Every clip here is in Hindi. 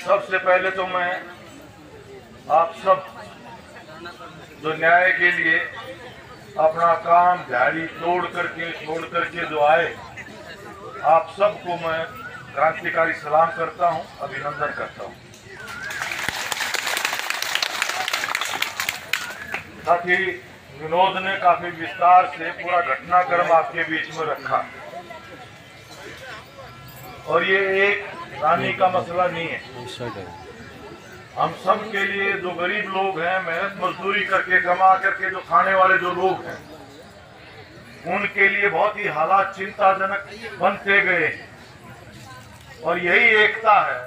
सबसे पहले तो मैं आप सब जो न्याय के लिए अपना काम दिहाड़ी छोड़ करके जो आए, आप सबको मैं क्रांतिकारी सलाम करता हूं, अभिनंदन करता हूं। साथ ही विनोद ने काफी विस्तार से पूरा घटनाक्रम आपके बीच में रखा, और ये एक रानी का मसला नहीं है। हम सब के लिए जो गरीब लोग हैं, मेहनत मजदूरी करके कमा करके जो खाने वाले जो लोग हैं, उनके लिए बहुत ही हालात चिंताजनक बनते गए, और यही एकता है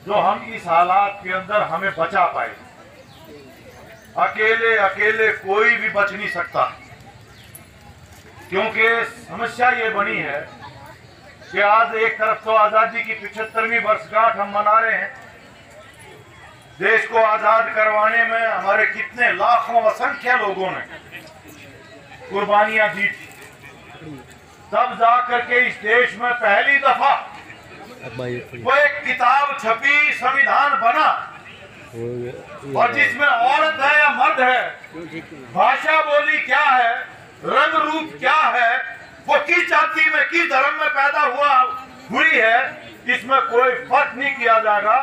जो हम इस हालात के अंदर हमें बचा पाए। अकेले कोई भी बच नहीं सकता, क्योंकि समस्या ये बनी है कि आज एक तरफ तो आजादी की 75वीं वर्षगांठ हम मना रहे हैं। देश को आजाद करवाने में हमारे कितने लाखों असंख्य लोगों ने कुर्बानियां दी थी, तब जाकर के इस देश में पहली दफा वो एक किताब छपी, संविधान बना, और जिसमें औरत है या मर्द है, भाषा बोली क्या है, रंग रूप क्या है, वो किस जाति में किस धर्म में पैदा हुई है, इसमें कोई फर्क नहीं किया जाएगा।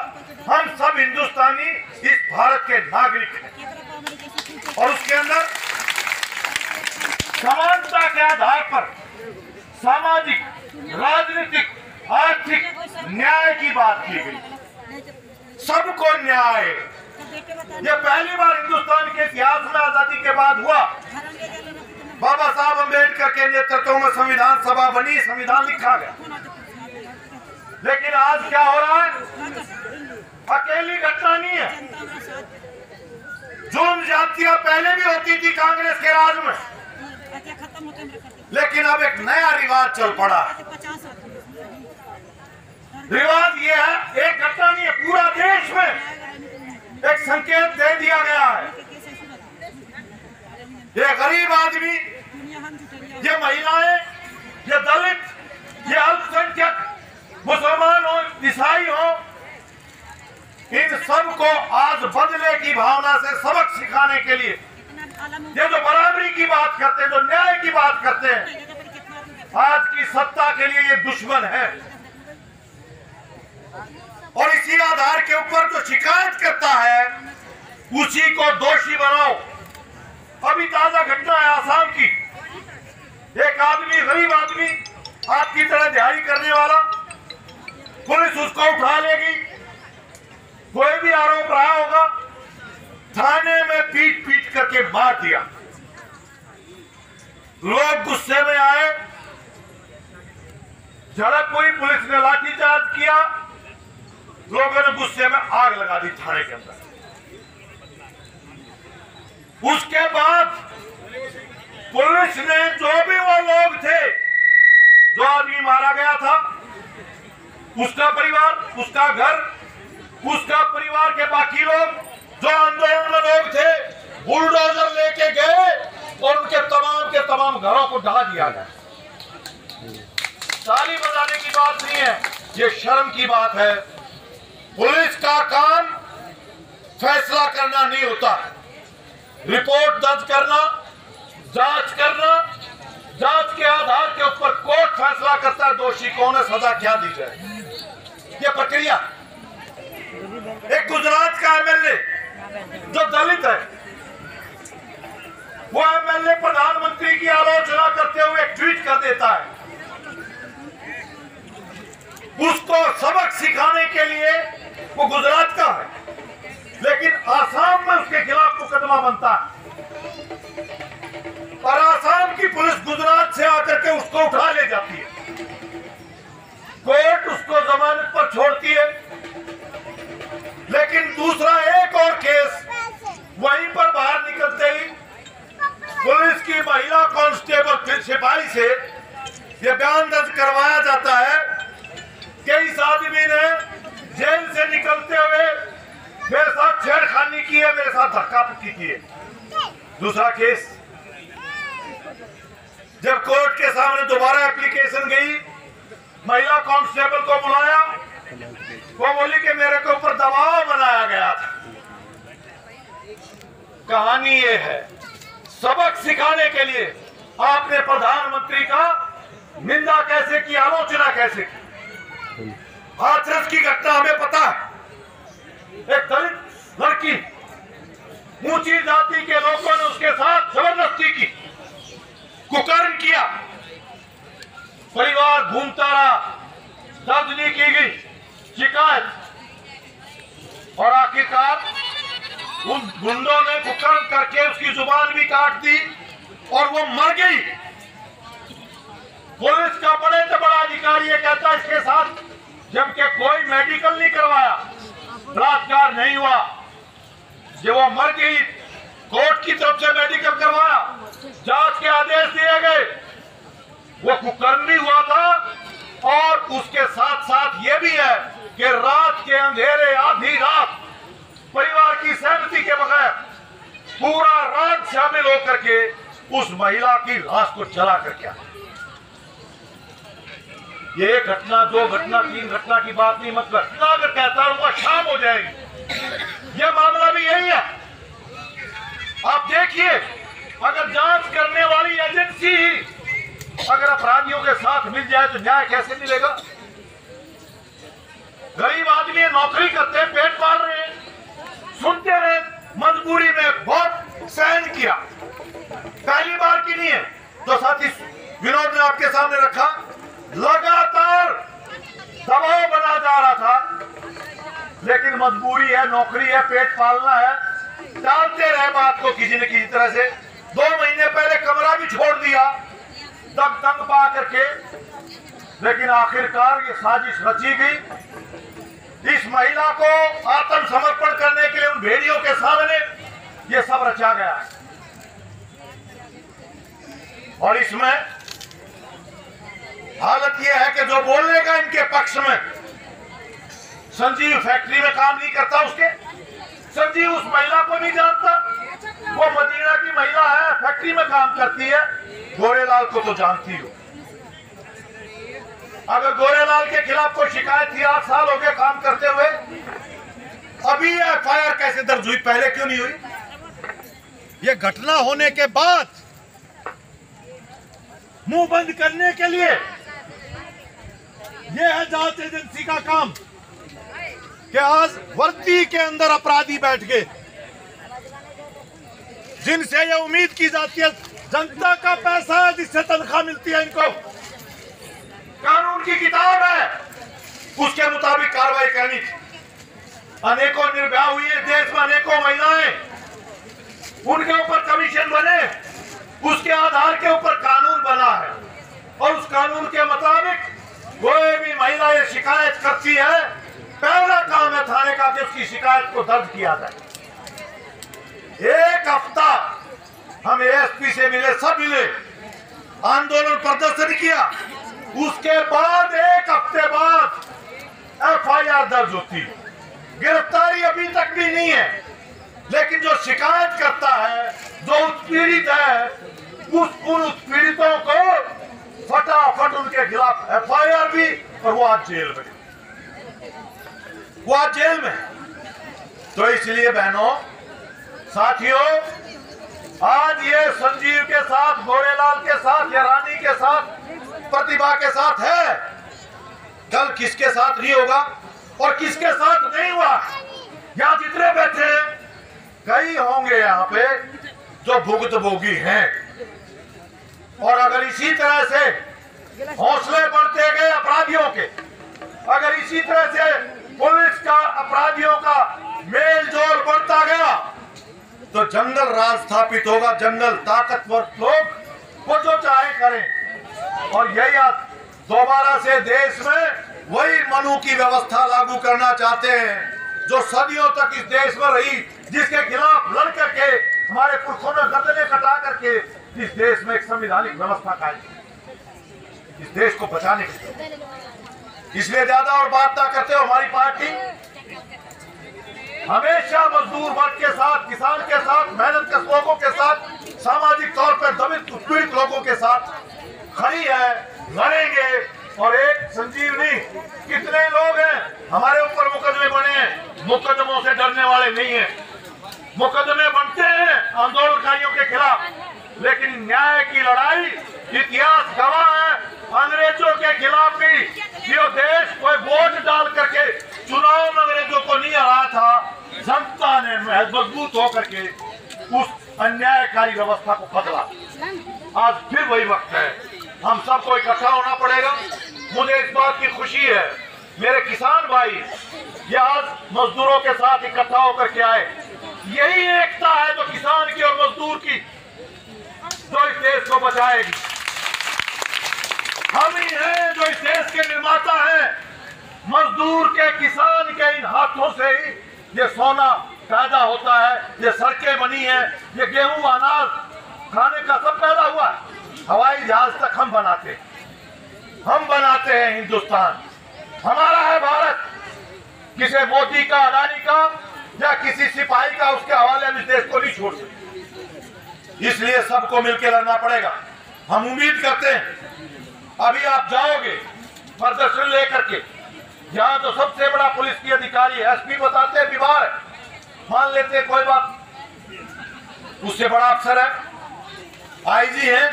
हम सब हिंदुस्तानी इस भारत के नागरिक हैं, और उसके अंदर समानता के आधार पर सामाजिक, राजनीतिक, आर्थिक न्याय की बात की गई। सबको न्याय, ये पहली बार हिंदुस्तान के इतिहास में आजादी के बाद हुआ। बाबा साहब अम्बेडकर के नेतृत्व में संविधान सभा बनी, संविधान लिखा गया। लेकिन आज क्या हो रहा है? अकेली घटना नहीं है। जुर्म जातियां पहले भी होती थी कांग्रेस के राज में, लेकिन अब एक नया रिवाज चल पड़ा। रिवाज ये है, एक घटना नहीं है, पूरा देश में एक संकेत दे दिया गया है। ये गरीब आदमी, ये महिलाएं, ये दलित, ये अल्पसंख्यक, मुसलमान हो, ईसाई हो, इन सबको आज बदले की भावना से सबक सिखाने के लिए ये जो बराबरी की बात करते हैं, जो न्याय की बात करते हैं, आज की सत्ता के लिए ये दुश्मन है। और इसी आधार के ऊपर जो शिकायत करता है उसी को दोषी बनाओ। अभी ताजा घटना है आसाम की, एक आदमी, गरीब आदमी, आपकी तरह दिहाड़ी करने वाला, पुलिस उसको उठा लेगी, कोई भी आरोप रहा होगा, थाने में पीट करके मार दिया। लोग गुस्से में आए, झड़प हुई, पुलिस ने लाठीचार्ज किया, लोगों ने गुस्से में आग लगा दी थाने के अंदर। उसके बाद पुलिस ने जो भी वो लोग थे, जो आदमी मारा गया था, उसका परिवार, उसका घर, उसका परिवार के बाकी लोग, जो आंदोलन में लोग थे, बुलडोजर लेके गए और उनके तमाम घरों को ढा दिया गया। ताली बजाने की बात नहीं है, ये शर्म की बात है। पुलिस का काम फैसला करना नहीं होता, रिपोर्ट दर्ज करना, जांच करना, जांच के आधार के ऊपर कोर्ट फैसला करता है दोषी कौन है, सजा क्या दी जाए। ये प्रक्रिया। एक गुजरात का एमएलए जो दलित है, वो एमएलए प्रधानमंत्री की आलोचना करते हुए एक ट्वीट कर देता है। उसको सबक सिखाने के लिए वो गुजरात का है, लेकिन आसाम में उसके खिलाफ मुकदमा बनता है, और आसाम की पुलिस गुजरात से आकर के उसको उठा ले जाती है। कोर्ट उसको जमानत पर छोड़ती है, लेकिन दूसरा एक और केस वहीं पर बाहर निकलते ही पुलिस की महिला कांस्टेबल सिपाही से यह बयान दर्ज करवाया जाता है कि इस आदमी ने जेल से निकलते हुए मेरे साथ छेड़खानी की है, मेरे साथ धक्का-मुक्की की है। दूसरा केस, जब कोर्ट के सामने दोबारा एप्लीकेशन गई, महिला कांस्टेबल को बुलाया, वो बोली कि मेरे के ऊपर दबाव बनाया गया था। कहानी ये है, सबक सिखाने के लिए आपने प्रधानमंत्री का निंदा कैसे की, आलोचना कैसे की। हाथरस की घटना हमें पता है, एक दलित लड़की, ऊंची जाति के लोगों ने उसके साथ जबरदस्ती की, कुकर्म किया, परिवार घूमता रहा, दर्ज नहीं की गई शिकायत, और आखिरकार उन गुंडों ने कुकर्म करके उसकी जुबान भी काट दी और वो मर गई। पुलिस का बड़े से बड़ा अधिकारी ये कहता है इसके साथ जबकि कोई मेडिकल नहीं करवाया, बलात्कार नहीं हुआ, जब वो मर गई कोर्ट की तरफ से मेडिकल करवाया, जांच के आदेश दिए गए, वो कुकर्म भी हुआ था। और उसके साथ साथ ये भी है कि रात के अंधेरे, आधी रात, परिवार की सहमति के बगैर पूरा रात शामिल होकर के उस महिला की लाश को जला कर क्या। ये एक घटना, दो घटना, तीन घटना की बात नहीं, मतलब अगर कहता हूं वह शाम हो जाएगी। यह मामला भी यही है। आप देखिए, अगर जांच करने वाली एजेंसी ही अगर अपराधियों के साथ मिल जाए तो न्याय कैसे मिलेगा। गरीब आदमी नौकरी करते हैं, पेट पाल रहे हैं, सुनते रहे, मजबूरी में बहुत सहन किया, पहली बार की नहीं है। तो साथी विनोद ने आपके सामने रखा, लगातार दबाव बना जा रहा था, लेकिन मजबूरी है, नौकरी है, पेट पालना है, टालते रहे बात को किसी न किसी तरह से। 2 महीने पहले कमरा भी छोड़ दिया तंग पा करके, लेकिन आखिरकार ये साजिश रची गई। इस महिला को आत्मसमर्पण करने के लिए उन भेड़ियों के सामने ये सब रचा गया। और इसमें हालत यह है कि जो बोलने का इनके पक्ष में, संजीव फैक्ट्री में काम नहीं करता, उसके संजीव उस महिला को नहीं जानता, वो मदीना की महिला है, फैक्ट्री में काम करती है। गोरेलाल को तो जानती हो, अगर गोरेलाल के खिलाफ कोई शिकायत थी, 8 साल हो गए काम करते हुए, अभी एफआईआर कैसे दर्ज हुई, पहले क्यों नहीं हुई। ये घटना होने के बाद मुंह बंद करने के लिए यह है जांच एजेंसी का काम कि आज वर्दी के अंदर अपराधी बैठ गए, जिनसे यह उम्मीद की जाती है जनता का पैसा है जिससे तनख्वाह मिलती है, इनको कानून की किताब है, उसके मुताबिक कार्रवाई करनी थी। अनेकों निर्भया हुई है देश में, अनेकों महिलाएं, उनके ऊपर कमीशन बने, उसके आधार के ऊपर कानून बना है, और उस कानून के मुताबिक कोई भी महिला ये शिकायत करती है, पहला काम है थाने का कि उसकी शिकायत को दर्ज किया जाए। 1 हफ्ता हम एएसपी से मिले, सब मिले, आंदोलन प्रदर्शन किया, उसके बाद 1 हफ्ते बाद एफआईआर दर्ज होती, गिरफ्तारी अभी तक भी नहीं है। लेकिन जो शिकायत करता है, जो उत्पीड़ित है, उन उत्पीड़ितों को फटाफट उनके खिलाफ एफआईआर भी, और वो आज जेल में, वो आज जेल में। तो इसलिए बहनों, साथियों, आज ये संजीव के साथ, गोरेलाल के साथ, या रानी के साथ, प्रतिभा के साथ है, कल किसके साथ नहीं होगा और किसके साथ नहीं हुआ। यहाँ जितने बैठे हैं, कई होंगे यहाँ पे जो भुक्तभोगी हैं, और अगर इसी तरह से हौसले बढ़ते गए अपराधियों के, अगर इसी तरह से पुलिस का अपराधियों का मेल जोल बढ़ता गया, तो जंगल राज स्थापित होगा। जंगल ताकतवर लोग वो जो चाहे करें, और यही आज दोबारा से देश में वही मनु की व्यवस्था लागू करना चाहते हैं जो सदियों तक इस देश में रही, जिसके खिलाफ लड़ करके हमारे पुरखों ने गर्दनें कटा करके इस देश में एक संवैधानिक व्यवस्था कायम की, इस देश को बचाने के लिए। इसलिए ज्यादा और बात ना करते हो, हमारी पार्टी हमेशा मजदूर वर्ग के साथ, किसान के साथ, मेहनतकश लोगों के साथ, सामाजिक तौर पर दबित उत्पीड़ित लोगों के साथ खड़ी है, लड़ेंगे, और एक संजीवनी, कितने लोग हैं हमारे ऊपर मुकदमे बने हैं, मुकदमों से डरने वाले नहीं हैं। मुकदमे बनते हैं आंदोलनकारियों के खिलाफ, लेकिन न्याय की लड़ाई इतिहास गवाह है अंग्रेजों के खिलाफ भी। ये देश कोई वोट डाल करके चुनाव में अंग्रेजों को नहीं हराया था, जनता ने मजबूत होकर के उस अन्यायकारी व्यवस्था को बदला। आज फिर वही वक्त है, हम सबको इकट्ठा होना पड़ेगा। मुझे इस बात की खुशी है मेरे किसान भाई ये आज मजदूरों के साथ इकट्ठा होकर के आए। यही एकता है जो किसान की और मजदूर की, जो इस देश को बचाएगी। हम ही हैं जो इस देश के निर्माता हैं। मजदूर के, किसान के इन हाथों से ही ये सोना पैदा होता है, ये सड़कें बनी है, ये गेहूं अनाज खाने का सब पैदा हुआ है। हवाई जहाज तक हम बनाते हैं। हिंदुस्तान हमारा है, भारत किसी मोदी का, अडानी का या किसी सिपाही का उसके हवाले हम इस देश को नहीं छोड़ सकते। इसलिए सबको मिलकर लड़ना पड़ेगा। हम उम्मीद करते हैं अभी आप जाओगे प्रदर्शन लेकर के, यहाँ तो सबसे बड़ा पुलिस की अधिकारी है, एसपी बताते हैं बीमार है, मान लेते हैं कोई बात, उससे बड़ा अफसर है, आईजी है।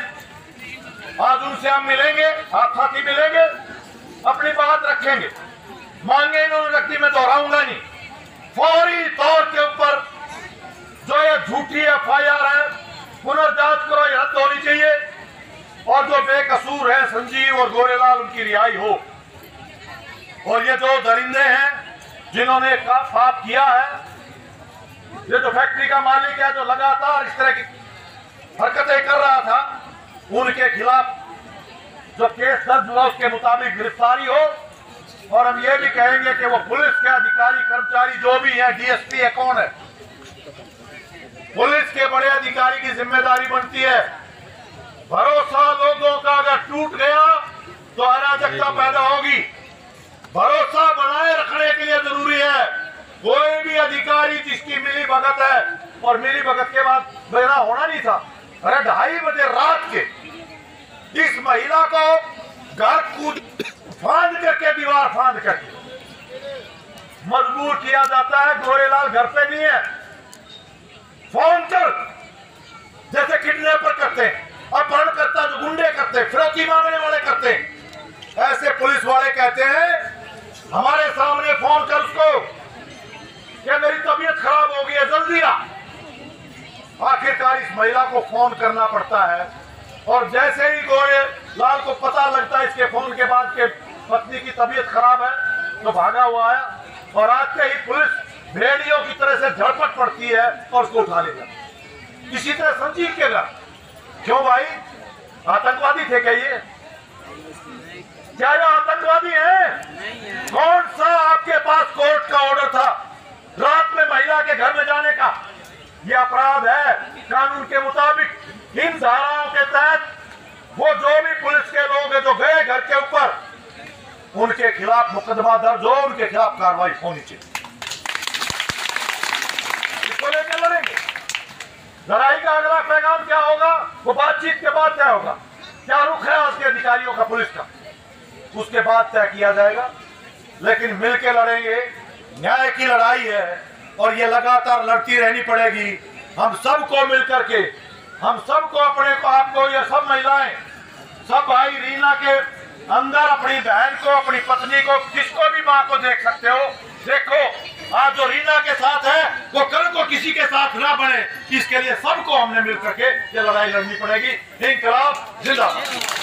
आज उनसे हम मिलेंगे, आप साथी मिलेंगे, अपनी बात रखेंगे। मांगे इन्होंने रखी, मैं दोहराऊंगा नहीं। फौरी तौर के ऊपर जो ये झूठी एफआईआर है पुनर्जांच करो, ये रद्द होनी चाहिए, और जो बेकसूर है संजीव और गोरेलाल उनकी रिहाई हो। और ये जो दरिंदे हैं जिन्होंने पाप किया है, ये जो फैक्ट्री का मालिक है जो लगातार इस तरह की हरकतें कर रहा था, उनके खिलाफ जो केस दर्ज हुआ उसके मुताबिक गिरफ्तारी हो। और हम ये भी कहेंगे कि वो पुलिस के अधिकारी कर्मचारी जो भी है, डीएसपी है कौन है, पुलिस के बड़े अधिकारी की जिम्मेदारी बनती है। भरोसा लोगों का अगर टूट गया तो अराजकता पैदा होगी। भरोसा बनाए रखने के लिए जरूरी है कोई भी अधिकारी जिसकी मिली भगत है, और मिली भगत के बाद मेरा होना नहीं था। अरे 2:30 बजे रात के इस महिला को घर कूद फांद करके, दीवार फांद करके मजबूर किया जाता है। गोरेलाल घर पे नहीं है, फोन कर जैसे किडनैपर करते हैं, अपहरणकर्ता जो गुंडे करते हैं, फिरौती मांगने वाले करते हैं, ऐसे पुलिस वाले कहते हैं हमारे सामने फोन कर उसको कि मेरी तबीयत खराब हो गई है, जल्दी आ। आखिरकार इस महिला को फोन करना पड़ता है, और जैसे ही गोरेलाल को पता लगता है इसके फोन के बाद के पत्नी की तबीयत खराब है, तो भागा हुआ आया, और आते ही पुलिस भेड़ियों की तरह से झड़पट पड़ती है और उसको उठा ले जाती। इसी तरह संजीव के घर, क्यों भाई आतंकवादी थे क्या ये? क्या ये आतंकवादी है? कौन सा आपके पास कोर्ट का ऑर्डर था रात में महिला के घर में जाने का? ये अपराध है कानून के मुताबिक। इन धाराओं के तहत वो जो भी पुलिस के लोग हैं जो गए घर के ऊपर, उनके खिलाफ मुकदमा दर्ज हो, उनके खिलाफ कार्रवाई होनी चाहिए। इसको लेकर लड़ेंगे। लड़ाई का अगला पैगाम क्या होगा, वो बातचीत के बाद तय होगा। क्या रुख है आज के अधिकारियों का, पुलिस का, उसके बाद तय किया जाएगा। लेकिन मिलकर लड़ेंगे, न्याय की लड़ाई है और ये लगातार लड़ती रहनी पड़ेगी। हम सबको मिलकर के, हम सबको अपने को, आपको, ये सब महिलाएं, सब भाई रीना के अंदर अपनी बहन को, अपनी पत्नी को, किसको भी माँ को देख सकते हो। देखो आज जो रीना के साथ है वो कल को किसी के साथ ना बने, इसके लिए सबको हमने मिलकर के ये लड़ाई लड़नी पड़ेगी। इंकलाब जिंदाबाद।